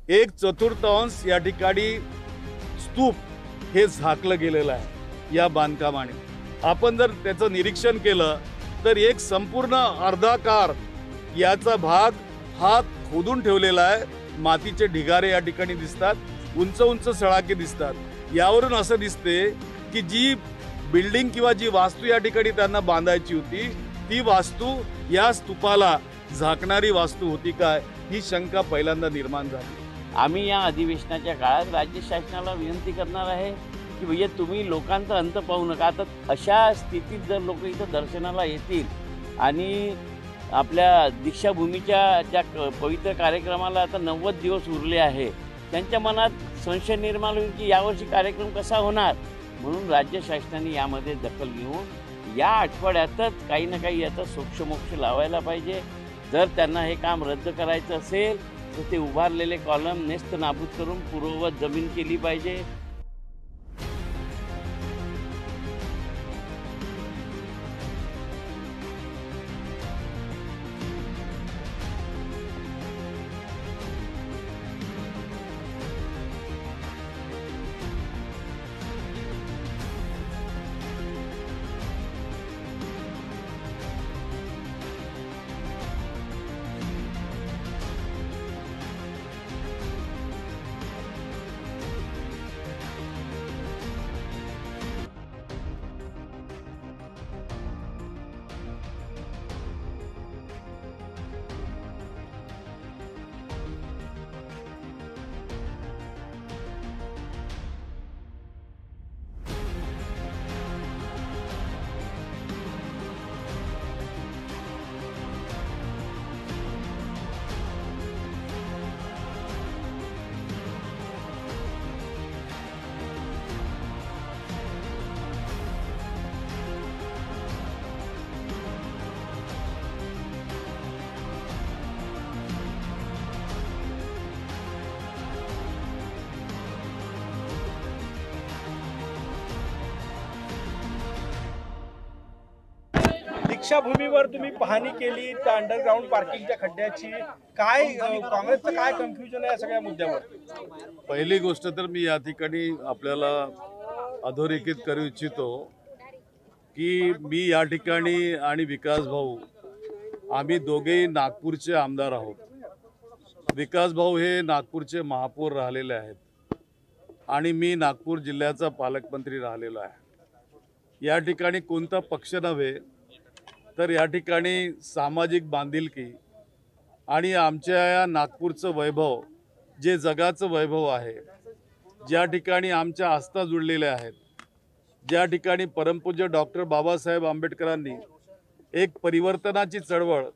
एक चतुर्थांश या ठिकाणी स्तूप हे झाकलं गेलेलं आहे या बांधकामाने। आपण जर त्याचं निरीक्षण केलं तर एक संपूर्ण अर्धा कार याचा भाग हा खोदून ठेवलेला आहे। मातीचे ढिगारे या ठिकाणी दिसतात, उंच उंच सळाके दिसतात। यावरून असं दिसते की जी बिल्डिंग किंवा जी वास्तू या ठिकाणी त्यांना बांधायची होती ती वास्तू या स्तूपाला झाकणारी वास्तू होती काय, ही शंका पहिल्यांदा निर्माण झाली। आम्ही या अधिवेशनाच्या काळात राज्य शासनाला विनंती करणार आहे की भैया तुम्ही लोकांचा अंत पाहू नका। आता अशा स्थितीत जर लोक इथं दर्शनाला येतील आणि आपल्या दीक्षाभूमीच्या ज्या पवित्र कार्यक्रमाला आता 90 दिवस उरले आहे, त्यांच्या मनात संशय निर्माण होईल की यावर्षी कार्यक्रम कसा होणार। म्हणून राज्य शासनाने यामध्ये दखल घेऊन या आठवड्यातच काही ना काही याचा सोक्षमोक्ष लावायला पाहिजे। जर त्यांना हे काम रद्द करायचं असेल तर ते उभारलेले कॉलम नेस्त नाबूद करून पूर्ववत जमीन केली पाहिजे। दीक्षाभूमीवर तुम्ही पाहणी केली त्या अंडरग्राउंड पार्किंगच्या खड्ड्याची, काय काँग्रेसचं काय कन्फ्युजन आहे या सगळ्या मुद्द्यावर? पहिली गोष्ट तर मी या ठिकाणी आपल्याला अधोरेखित करू इच्छितो की मी या ठिकाणी आणि विकास भाऊ आम्ही दोघेही नागपूरचे आमदार आहोत। विकास भाऊ हे नागपूरचे महापौर राहिलेले आहेत आणि मी नागपूर जिल्ह्याचा पालकमंत्री राहिलेलो आहे। या ठिकाणी कोणता पक्ष नव्हे तर या ठिकाणी सामाजिक बांधिलकी आणि आमच्या या नागपूरचं वैभव जे जगाचं वैभव आहे, ज्या ठिकाणी आमच्या आस्था जुळलेल्या आहेत, ज्या ठिकाणी परमपूज्य डॉक्टर बाबासाहेब आंबेडकरांनी एक परिवर्तनाची चळवळ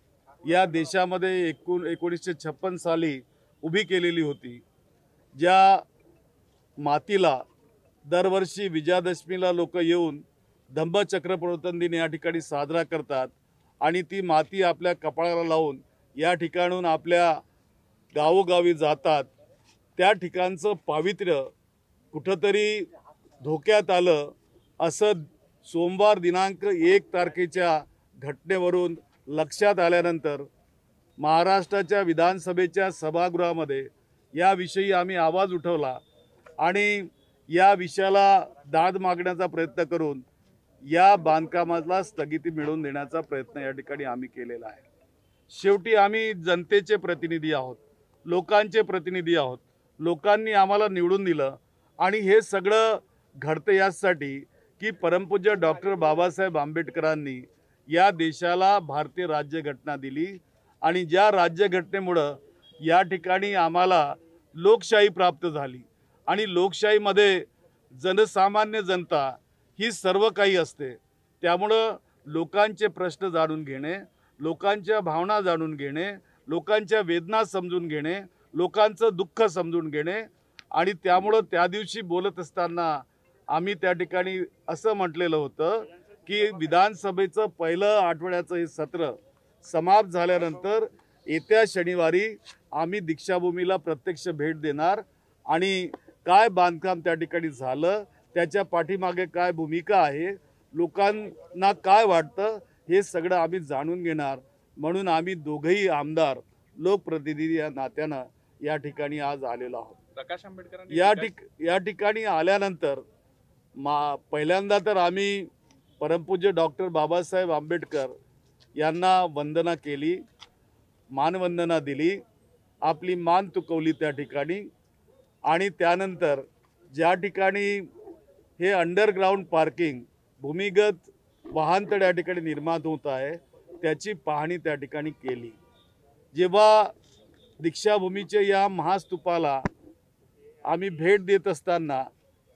या देशामध्ये 1956 साली उभी केलेली होती, ज्या मातीला दरवर्षी विजयादशमीला लोक येऊन धम्मचक्र प्रवर्तन दिन या ठिकाणी साजरा करतात आणि ती माती आपल्या कपाळाला लावून या ठिकाणून आपल्या गावोगावी जातात। त्या ठिकाणचं पावित्र्य कुठंतरी धोक्यात आलं असं सोमवार दिनांक 1 तारखेच्या घटनेवरून लक्षात आल्यानंतर महाराष्ट्राच्या विधानसभेच्या सभागृहामध्ये याविषयी आम्ही आवाज उठवला आणि या विषयाला दाद मागण्याचा प्रयत्न करून या बांधकामाला स्थगिती मिळवून देण्याचा प्रयत्न या ठिकाणी आम्ही केलेला आहे। शेवटी आम्ही जनतेचे प्रतिनिधी आहोत, लोकांचे प्रतिनिधी आहोत। लोकांनी आम्हाला निवडून दिलं आणि हे सगळं घडतं यासाठी की परमपूज्य डॉक्टर बाबासाहेब आंबेडकरांनी या देशाला भारतीय राज्यघटना दिली आणि ज्या राज्यघटनेमुळं या ठिकाणी आम्हाला लोकशाही प्राप्त झाली आणि लोकशाहीमध्ये जनसामान्य जनता ही सर्व काही असते। त्यामुळं लोकांचे प्रश्न जाणून घेणे, लोकांच्या भावना जाणून घेणे, लोकांच्या वेदना समजून घेणे, लोकांचं दुःख समजून घेणे आणि त्यामुळं त्या दिवशी बोलत असताना आम्ही त्या ठिकाणी असं म्हटलेलं होतं की विधानसभेचं पहिलं आठवड्याचं हे सत्र समाप्त झाल्यानंतर येत्या शनिवारी आम्ही दीक्षाभूमीला प्रत्यक्ष भेट देणार आणि काय बांधकाम त्या ठिकाणी झालं, त्याच्या पाठीमागे काय भूमिका आहे, लोकांना काय वाटतं, हे सगळं आम्ही जाणून घेणार। म्हणून आम्ही दोघेही आमदार लोकप्रतिनिधी या नात्यानं या ठिकाणी आज आलेलो आहोत. प्रकाश आंबेडकरांनी या ठिकाणी आल्यानंतर पहिल्यांदा तर आम्ही परमपूज्य डॉक्टर बाबासाहेब आंबेडकर यांना वंदना केली, मानवंदना दिली, आपली मान तुकवली त्या ठिकाणी. आणि त्यानंतर ज्या ठिकाणी हे अंडरग्राऊंड पार्किंग भूमिगत वाहनतळ या ठिकाणी निर्माण होत आहे त्याची पाहणी त्या ठिकाणी केली. जेव्हा दीक्षाभूमीच्या या महास्तूपाला आम्ही भेट देत असताना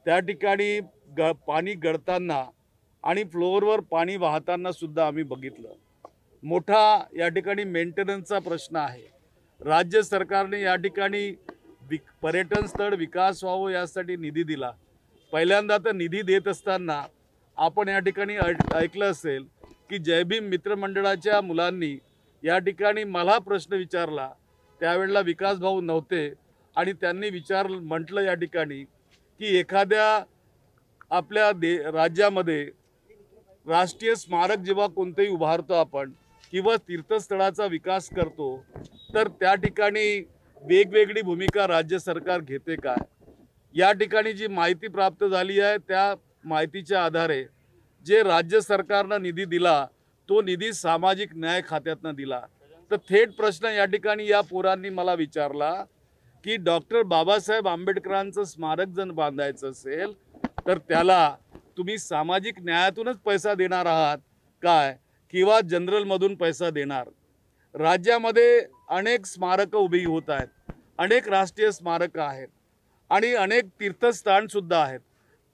त्या ठिकाणी पाणी गळताना आणि फ्लोअरवर पाणी वाहताना सुद्धा आम्ही बघितलं. मोठा या ठिकाणी मेंटेनन्सचा प्रश्न आहे. राज्य सरकारने या ठिकाणी पर्यटन स्थळ विकास व्हावं यासाठी निधी दिला. पहिल्यांदा तर निधी देत असताना आपण या ठिकाणी ऐकलं असेल की जय भीम मित्रमंडळाच्या मुलांनी या ठिकाणी मला प्रश्न विचारला. त्यावेळेला विकास भाऊ नव्हते आणि त्यांनी म्हटलं या ठिकाणी की एखाद्या आपल्या राज्यामध्ये राष्ट्रीय स्मारक जेव्हा कोणतेही उभारतो आपण किंवा तीर्थस्थळाचा विकास करतो तर त्या ठिकाणी वेगवेगळी भूमिका राज्य सरकार घेते काय. या ठिकाणी जी माहिती प्राप्त झाली आहे त्या माहितीच्या आधारे जे राज्य सरकारनं निधी दिला तो निधी सामाजिक न्याय खात्यातनं दिला. तर थेट प्रश्न या ठिकाणी या पोरांनी मला विचारला की डॉक्टर बाबासाहेब आंबेडकरांचं स्मारक जर बांधायचं असेल तर त्याला तुम्ही सामाजिक न्यायातूनच पैसा देणार आहात काय किंवा जनरलमधून पैसा देणार. राज्यामध्ये अनेक स्मारकं उभी होत आहेत, अनेक राष्ट्रीय स्मारकं आहेत आणि अनेक तीर्थस्थानसुद्धा आहेत.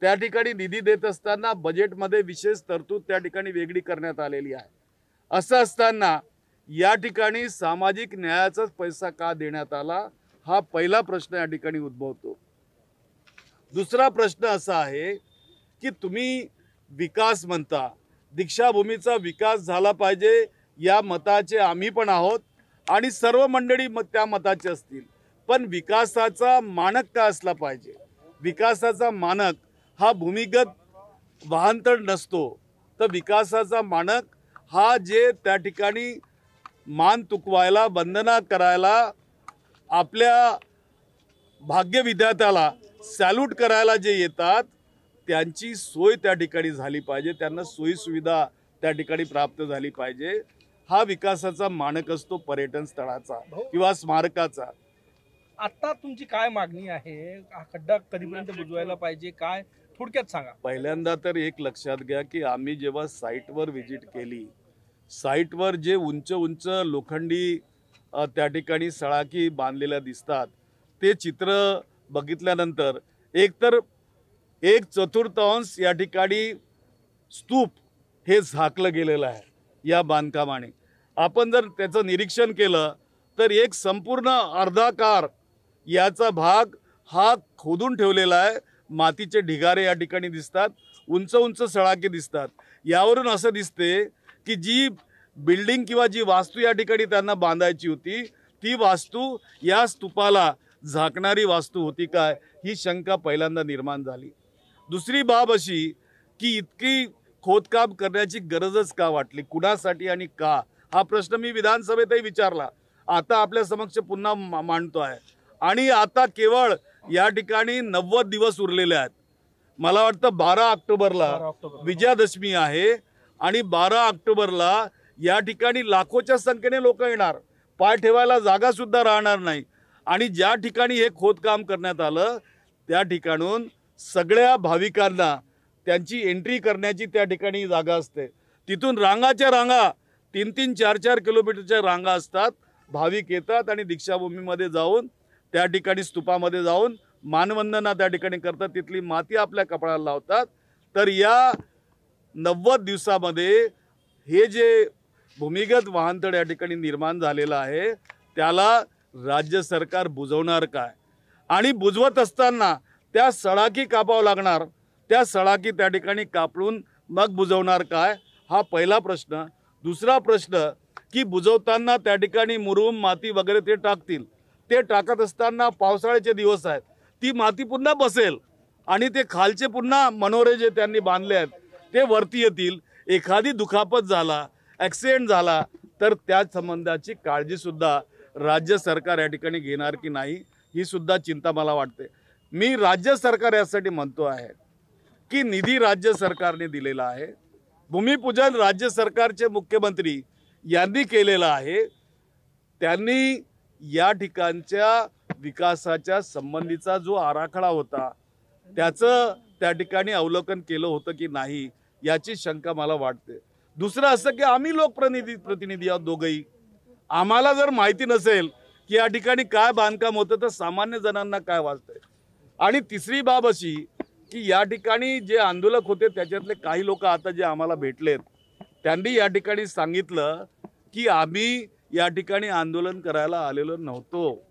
त्या ठिकाणी निधी देत असताना बजेटमध्ये विशेष तरतूद त्या ठिकाणी वेगळी करण्यात आलेली आहे. असं असताना या ठिकाणी सामाजिक न्यायाचाच पैसा का देण्यात आला हा पहिला प्रश्न या ठिकाणी उद्भवतो. दुसरा प्रश्न असा आहे की तुम्ही विकास म्हणता, दीक्षाभूमीचा विकास झाला पाहिजे या मताचे आम्ही पण आहोत आणि सर्व मंडळी त्या मताचे असतील. पण विकासाचा मानक काय असला पाहिजे. विकासाचा मानक हा भूमिगत वाहनतळ नसतो, तर विकासाचा मानक हा जे त्या ठिकाणी मान तुकवायला वंदना करायला आपल्या भाग्य विधात्याला सॅल्यूट करायला जे येतात त्यांची सोय त्या ठिकाणी झाली पाहिजे, त्यांना सोयी सुविधा त्या ठिकाणी प्राप्त झाली पाहिजे. हा विकासाचा मानक असतो पर्यटन स्थळाचा किंवा स्मारकाचा. आता तुमची काय मागणी आहे? हा खड्डा कधीपर्यंत बुजवायला पाहिजे काय थोडक्यात सांगा. पहिल्यांदा तर एक लक्षात घ्या की आम्ही जेव्हा साईटवर व्हिजिट केली, साईटवर जे उंच उंच लोखंडी त्या ठिकाणी सळाकी बांधलेल्या दिसतात ते चित्र बघितल्यानंतर एकतर 1/4 या ठिकाणी स्तूप हे झाकलं गेलेलं आहे या बांधकामाने. आपण जर त्याचं निरीक्षण केलं तर एक संपूर्ण अर्धाकार याचा भाग हा खोदून ठेवलेला आहे. मातीचे ढिगारे या ठिकाणी दिसतात, उंच उंच सळाके दिसतात. यावरून असं दिसते की जी बिल्डिंग किंवा जी वास्तू या ठिकाणी त्यांना बांधायची होती ती वास्तू या स्तूपाला झाकणारी वास्तू होती काय ही शंका पहिल्यांदा निर्माण झाली. दुसरी बाब अशी की इतकी खोदकाम करण्याची गरजच का वाटली, कुणासाठी आणि का, हा प्रश्न मी विधानसभेतही विचारला. आता आपल्या समक्ष पुन्हा मांडतो आहे. आणि आता केवळ या ठिकाणी 90 दिवस उरलेले आहेत. मला वाटतं 12 ऑक्टोबरला विजयादशमी आहे आणि 12 ऑक्टोबरला या ठिकाणी लाखोच्या संख्येने लोक येणार, पाय ठेवायला जागा सुद्धा राहणार नाही. आणि ज्या ठिकाणी हे खोदकाम करण्यात आलं त्या ठिकाणून सगळ्या भाविकांना त्यांची एंट्री करण्याची त्या ठिकाणी जागा असते. तिथून रांगाच्या रांगा 3-3, 4-4 किलोमीटरच्या रांगा असतात. भाविक येतात आणि दीक्षाभूमीमध्ये जाऊन त्या ठिकाणी स्तूपामध्ये जाऊन मानवंदना त्या ठिकाणी करतात, तिथली माती आपल्या कपाळाला लावतात. तर या 90 दिवसामध्ये हे जे भूमिगत वाहनतळ या ठिकाणी निर्माण झालेलं आहे त्याला राज्य सरकार बुजवणार काय आणि बुजवत असताना त्या सळाकी कापावं लागणार, त्या सळाकी त्या ठिकाणी कापडून मग बुजवणार काय हा पहिला प्रश्न. दुसरा प्रश्न की बुजवताना त्या ठिकाणी मुरुम माती वगैरे ते टाकतील, ते टाकत असताना पावसाळ्याचे दिवस आहेत, ती माती पुन्हा बसेल आणि ते खालचे पुन्हा मनोरे जे त्यांनी बांधले आहेत ते वरती येतील. एखादी दुखापत झाला, ॲक्सिडेंट झाला तर त्या संबंधाची काळजीसुद्धा राज्य सरकार या ठिकाणी घेणार की नाही ही सुद्धा चिंता मला वाटते। मी राज्य सरकार यासाठी म्हणतो आहे की निधी राज्य सरकारने दिलेला आहे, भूमिपूजन राज्य सरकारचे मुख्यमंत्री यांनी केलेलं आहे। त्यांनी या ठिकाणच्या विकासाच्या संबंधीचा जो आराखडा होता त्याचं त्या ठिकाणी अवलोकन केलं होतं की नाही याची शंका मला वाटते। दुसरं असं की आम्ही प्रतिनिधी आहोत दोघंही, आम्हाला जर माहिती नसेल की या ठिकाणी काय बांधकाम होतं तर सामान्य जणांना काय वाटतंय। आणि तिसरी बाब अशी की या ठिकाणी जे आंदोलक होते त्याच्यातले काही लोक आता जे आम्हाला भेटलेत त्यांनी या ठिकाणी सांगितलं की आम्ही या ठिकाणी आंदोलन करायला आलेलो नव्हतो,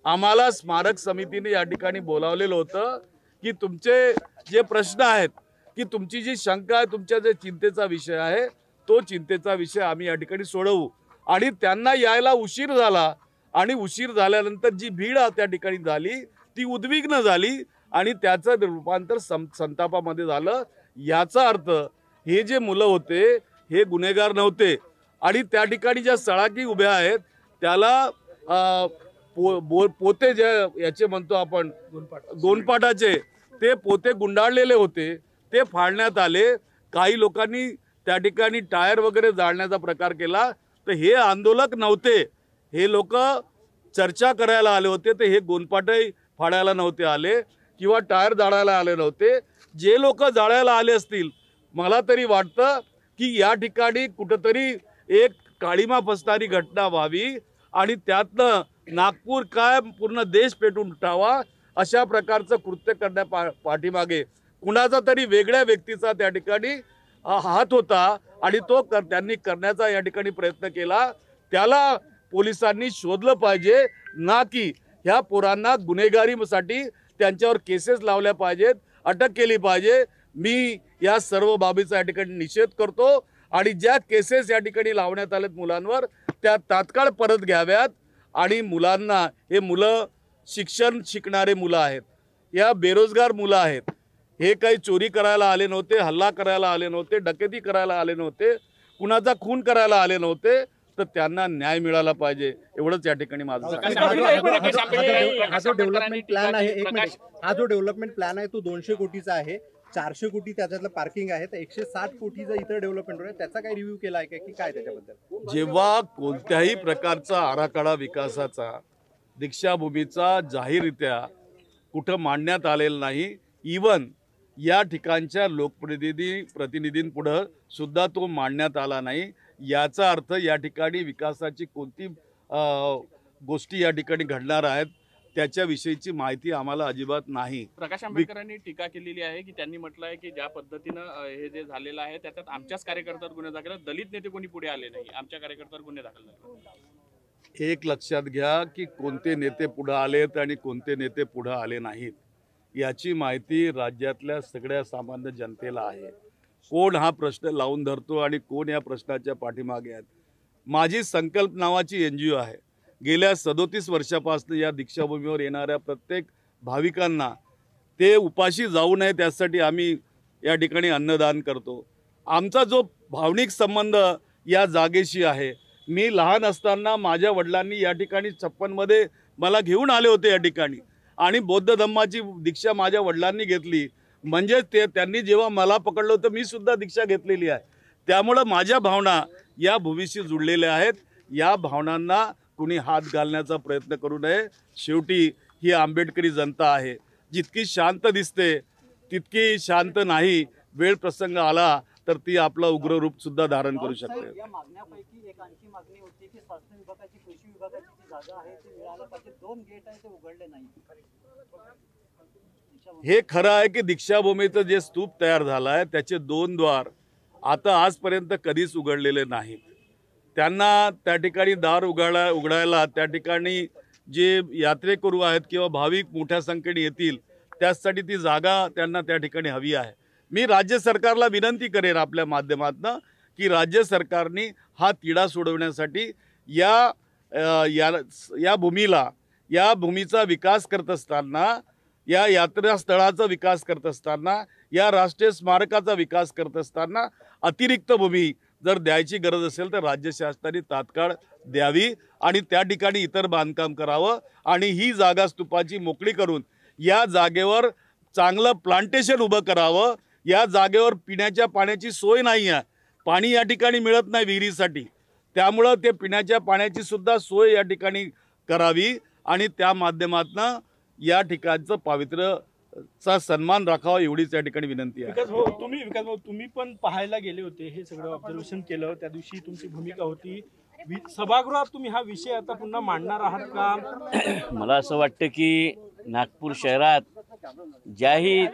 आम्हाला स्मारक समितीने या ठिकाणी बोलावलेलं होतं की तुमचे जे प्रश्न आहेत की तुमची जी शंका आहे, तुमच्या जे चिंतेचा विषय आहे तो चिंतेचा विषय आम्ही या ठिकाणी सोडवू। आणि त्यांना यायला उशीर झाला आणि उशीर झाल्यानंतर जी भीड त्या ठिकाणी झाली ती उद्विग्न झाली आणि त्याचं रूपांतर संतापामध्ये झालं। याचा अर्थ हे जे मुलं होते हे गुन्हेगार नव्हते आणि त्या ठिकाणी ज्या सळाकी उभ्या आहेत त्याला पोते जे याचे म्हणतो आपण गोनपाटाचे ते पोते गुंडाळलेले होते, ते फाडण्यात आले। काही लोकांनी त्या ठिकाणी टायर वगैरे जाळण्याचा प्रकार केला। तर हे आंदोलक नव्हते, हे लोक चर्चा करायला आले होते, तर हे गोनपाटही फाडायला नव्हते आले किंवा टायर जाळायला आले नव्हते। जे लोक जाळायला आले असतील मला तरी वाटतं की या ठिकाणी कुठंतरी एक काळीमा फसणारी घटना व्हावी आणि त्यातनं नागपूर काय पूर्ण देश पेटून उठावा अशा प्रकारचं कृत्य करण्या पाठीमागे कुणाचा तरी वेगळ्या व्यक्तीचा त्या ठिकाणी हात होता आणि तो त्यांनी करण्याचा या ठिकाणी प्रयत्न केला। त्याला पोलिसांनी शोधलं पाहिजे, ना की ह्या पोरांना गुन्हेगारीसाठी त्यांच्यावर केसेस लावल्या पाहिजेत, अटक केली पाहिजे। मी या सर्व बाबीचा या ठिकाणी निषेध करतो आणि ज्या केसेस या ठिकाणी लावण्यात आलेत मुलांवर त्या तात्काळ परत घ्याव्यात आणि मुलांना, हे मुलं शिक्षण शिकणारे मुलं आहेत, या बेरोजगार मुलं आहेत, हे काही चोरी करायला आले नव्हते, हल्ला करायला आले नव्हते, डकैती करायला आले नव्हते, कुणाचा खून करायला आले नव्हते, तर त्यांना न्याय मिळाला पाहिजे एवढंच या ठिकाणी माझं हा जो डेव्हलपमेंट प्लॅन आहे, एक मिनिट, हा जो डेव्हलपमेंट प्लॅन आहे तो 200 कोटीचा आहे, 400 कोटी त्याच्यातलं पार्किंग आहे, तर 160 कोटीचा इतर डेव्हलपमेंट आहे, त्याचा काही रिव्ह्यू केला आहे का की काय त्याच्याबद्दल? जेव्हा कोणत्याही प्रकारचा आराखडा विकासाचा दीक्षाभूमीचा जाहीररित्या कुठं मांडण्यात आलेला नाही, इवन या ठिकाणच्या प्रतिनिधींपुढं सुद्धा तो मांडण्यात आला नाही। याचा अर्थ या ठिकाणी विकासाची कोणती गोष्टी या ठिकाणी घडणार आहेत त्याच्याविषयीची माहिती आम्हाला अजिबात नाही। प्रकाश आंबेडकरांनी टीका केलेली आहे की त्यांनी म्हटलं आहे की ज्या पद्धतीनं हे जे झालेलं आहे त्याच्यात आमच्याच कार्यकर्त्यावर गुन्हे दाखल, दलित नेते कोणी पुढे आले नाही, आमच्या कार्यकर्त्यावर गुन्हे दाखल झाले। एक लक्षात घ्या की कोणते नेते पुढे आलेत आणि कोणते नेते पुढे आले नाहीत याची माहिती राज्यातल्या सगळ्या सामान्य जनतेला आहे। कोण हा प्रश्न लावून धरतो आणि कोण या प्रश्नाच्या पाठीमागे आहेत। माझी संकल्प नावाची NGO आहे, गेल्या 37 वर्षापासून या दीक्षाभूमीवर येणाऱ्या प्रत्येक भाविकांना ते उपाशी जाऊ नये त्यासाठी आम्ही या ठिकाणी अन्नदान करतो। आमचा जो भावनिक संबंध या जागेशी आहे, मी लहान असताना माझ्या वडिलांनी या ठिकाणी 56 मध्ये मला घेऊन आले होते या ठिकाणी आणि बौद्ध धम्माची दीक्षा माझ्या वडिलांनी घेतली, म्हणजे त्यांनी जेव्हा मला पकडलं होतं मी सुद्धा दीक्षा घेतलेली आहे। त्यामुळे माझ्या भावना या भूमीशी जुळलेल्या आहेत, या भावनांना कुणी हात घालण्याचा प्रयत्न करू नये। शेवटी ही आंबेडकरी जनता आहे, जितकी शांत दिसते तितकी शांत नाही, वेळ प्रसंग आला तर ती आपला उग्र रूप सुद्धा धारण करू शकते। या मागण्यापैकी एक आणखी मागणी होती की स्वास्थ्य विभागाची, कृषी विभागाची जी जागा आहे ती मिळायला पाहिजे, 2 गेट आहे ते उघडले नाही। हे खरं आहे की दीक्षाभूमीचं जे स्तूप तयार झालं आहे त्याचे 2 द्वार आता आजपर्यंत कधीच उघडलेले नाहीत। त्यांना त्या ठिकाणी दार उघडायला त्या ठिकाणी जे यात्रेकरू आहेत किंवा भाविक मोठ्या संख्येने येतील त्यासाठी ती जागा त्यांना त्या ठिकाणी हवी आहे। मी राज्य सरकारला विनंती करेन आपल्या माध्यमातून की राज्य सरकारने हा तिढा सोडवण्यासाठी या भूमीला, या भूमीचा विकास करत असताना, या यात्रास्थळाचा विकास करत असताना, या राष्ट्रीय स्मारकाचा विकास करत असताना अतिरिक्त भूमी जर द्यायची गरज असेल तर राज्य शासनाने तात्काळ द्यावी आणि त्या ठिकाणी इतर बांधकाम करावं आणि ही जागा स्तूपाची मोकळी करून या जागेवर चांगलं प्लांटेशन उभं करावं. या जागेवर पिण्याच्या पाण्याची सोय नाही आहे, पाणी या ठिकाणी मिळत नाही विहिरीसाठी, त्यामुळं ते पिण्याच्या पाण्याची सुद्धा सोय या ठिकाणी करावी आणि त्या माध्यमातून या ठिकाणचं पावित्र्यचा सन्मान राखावा एवढीच या ठिकाणी विनंती आहे. विकास भाऊ तुम्ही पण पाहायला गेले होते, हे सगळं ऑब्झर्वेशन केलं, त्या दिवशी तुमची भूमिका होती. सभागृहात तुम्ही हा विषय आता पुन्हा मांडणार आहात का? मला असं वाटतं की नागपूर शहरात ज्याही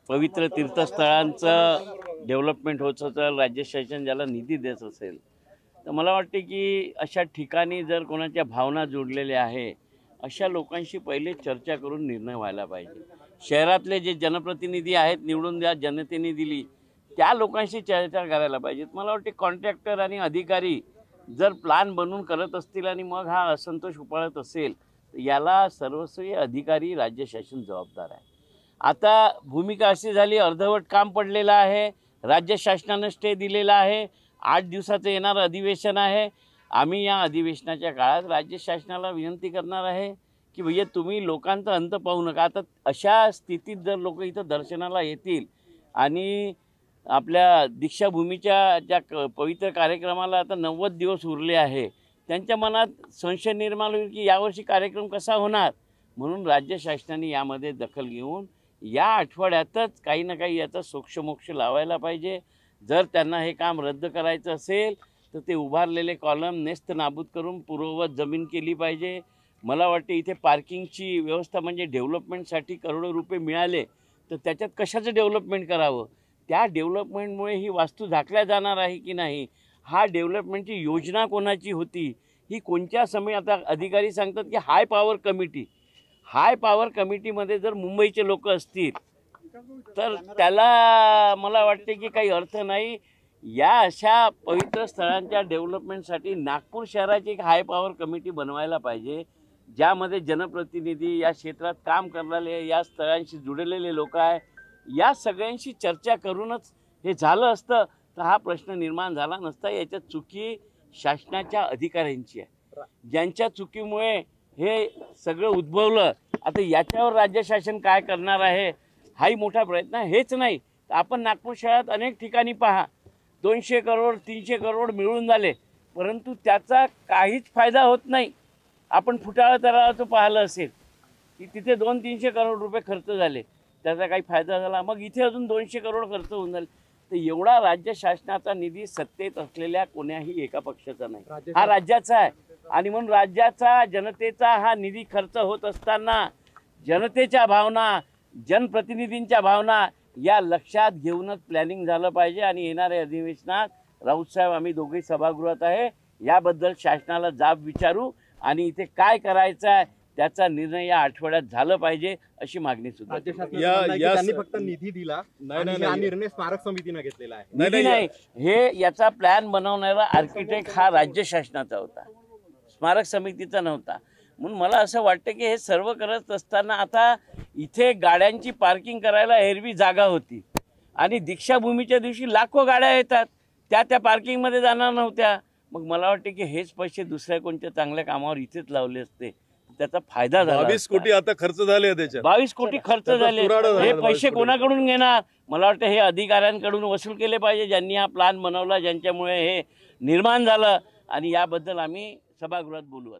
पवित्र तीर्थस्थळांचं डेव्हलपमेंट होत असेल, राज्य शासन ज्याला निधी देत असेल, तर मला वाटते की अशा ठिकाणी जर कोणाच्या भावना जोडलेल्या आहे अशा लोकांशी पहिले चर्चा करून निर्णय व्हायला पाहिजे. शहरातले जे जनप्रतिनिधी आहेत, निवडून द्या जनतेने दिली, त्या लोकांशी चर्चा करायला पाहिजेत. मला वाटते कॉन्ट्रॅक्टर आणि अधिकारी जर प्लॅन बनवून करत असतील आणि मग हा असंतोष उफाळत असेल तर याला सर्वस्वी अधिकारी राज्य शासन जबाबदार आहे. आता भूमिका अशी झाली, अर्धवट काम पडलेलं आहे, राज्य शासनानं स्टे दिलेला आहे, 8 दिवसाचं येणारं अधिवेशन आहे. आम्ही या अधिवेशनाच्या काळात राज्य शासनाला विनंती करणार आहे की भैया तुम्ही लोकांचा अंत पाहू नका. आता अशा स्थितीत जर लोक इथं दर्शनाला येतील आणि आपल्या दीक्षाभूमीच्या ज्या पवित्र कार्यक्रमाला आता 90 दिवस उरले आहे, त्यांच्या मनात संशय निर्माण होईल की यावर्षी कार्यक्रम कसा होणार. म्हणून राज्य शासनाने यामध्ये दखल घेऊन या आठवड्यातच काही ना काही याचा सोक्षमोक्ष लावायला पाहिजे. जर त्यांना हे काम रद्द करायचं असेल तर ते उभारलेले कॉलम नेस्त नाबूद करून पूर्ववत जमीन केली पाहिजे. मला वाटते इथे पार्किंगची व्यवस्था म्हणजे डेव्हलपमेंटसाठी करोडो रुपये मिळाले तर त्याच्यात कशाचं डेव्हलपमेंट करावं. त्या डेव्हलपमेंटमुळे ही वास्तू झाकल्या जाणार आहे की नाही, हा डेव्हलपमेंटची योजना कोणाची होती, ही कोणत्या समय. आता अधिकारी सांगतात की हाय पॉवर कमिटीमध्ये जर मुंबईचे लोक असतील तर त्याला मला वाटते की काही अर्थ नाही. या अशा पवित्र स्थळांच्या डेव्हलपमेंटसाठी नागपूर शहराची एक हाय पॉवर कमिटी बनवायला पाहिजे, ज्यामध्ये जनप्रतिनिधी, या क्षेत्रात काम करणारे, या स्थळांशी जुडलेले लोक आहे, या सगळ्यांशी चर्चा करूनच हे झालं असतं तर हा प्रश्न निर्माण झाला नसता. याच्यात चुकी शासनाच्या अधिकाऱ्यांची आहे, ज्यांच्या चुकीमुळे हे सगळं उद्भवलं. आता याच्यावर राज्य शासन काय करणार आहे हाही मोठा प्रयत्न. हेच नाही तर आपण नागपूर शहरात अनेक ठिकाणी पहा 200 करोड 300 करोड मिळून झाले, परंतु त्याचा काहीच फायदा होत नाही. आपण फुटाळा तलावाचं पाहिलं असेल की तिथे 200-300 करोड रुपये खर्च झाले, त्याचा काही फायदा झाला. मग इथे अजून 200 करोड खर्च होऊन झाले. तर एवढा राज्य शासनाचा निधी सत्तेत असलेल्या कोण्याही एका पक्षाचा नाही, हा राज्याचा आहे. आणि म्हणून राज्याचा, जनतेचा हा निधी खर्च होत असताना जनतेच्या भावना, जनप्रतिनिधींच्या भावना या लक्षात घेऊनच प्लॅनिंग झालं पाहिजे. आणि येणाऱ्या अधिवेशनात राऊतसाहेब आम्ही दोघेही सभागृहात आहे, याबद्दल शासनाला जाब विचारू आणि इथे काय करायचं आहे त्याचा निर्णय या आठवड्यात झालं पाहिजे अशी मागणी सुद्धा. त्यांनी फक्त निधी दिला आणि हा निर्णय स्मारक समितीने घेतलेला आहे. नाही, हे याचा प्लॅन बनवणारा आर्किटेक्ट हा राज्य शासनाचा होता, स्मारक समितीचा नव्हता. म्हणून मला असं वाटतं की हे सर्व करत असताना आता इथे गाड्यांची पार्किंग करायला एरवी जागा होती आणि दीक्षाभूमीच्या दिवशी लाखो गाड्या येतात, त्या पार्किंगमध्ये जाणार नव्हत्या. मग मला वाटतं की हेच पैसे दुसऱ्या कोणत्या चांगल्या कामावर इथेच लावले असते, त्याचा फायदा झाला. 22 कोटी आता खर्च झाले, त्याच्यात 22 कोटी खर्च झाले. हे पैसे कोणाकडून घेणार. मला वाटतं हे अधिकाऱ्यांकडून वसूल केले पाहिजे, ज्यांनी हा प्लॅन बनवला, ज्यांच्यामुळे हे निर्माण झालं. आणि याबद्दल आम्ही सभागृहात बोलू.